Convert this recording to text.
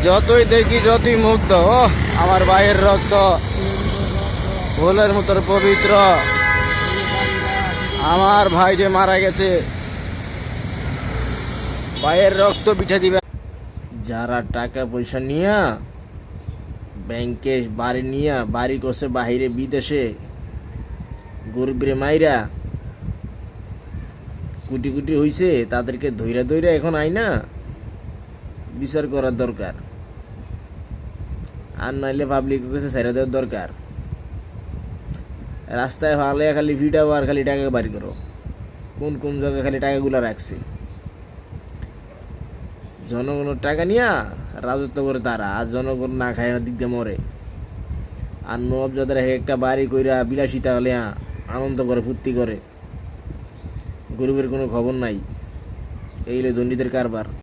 যতই দেখি যতই মুগ্ধ। ও আমার ভাইয়ের রক্ত ফুলের মতো পবিত্র। আমার ভাই যে মারা গেছে, ভাইয়ের রক্ত পিঠে দিবে। যারা টাকা পয়সা নিয়া ব্যাংকে বাড়ি নিয়া বাড়ি করছে বাহিরে বিদেশে, গরিবরে মাইরা কোটি কোটি হইছে, তাদেরকে ধইরা ধইরা এখন আইনা বিচার করার দরকার। আর নাইলে পাবলিক কাছে ছেড়ে দেওয়ার দরকার। রাস্তায় হালে খালি ভিডিও আর খালি টাকা বাড়ি করো, কোন কোন জায়গায় খালি টাকাগুলো রাখছে। জনগণের টাকা নিয়া রাজত্ব করে তারা, আর জনগণ না খায় দিক দিয়ে মরে। আর নবাব যাদের একটা বাড়ি কইরা বিলাসিতা হলে আনন্দ করে ফুর্তি করে, গরিবের কোনো খবর নাই। এই হলো দুর্নীতির কারবার।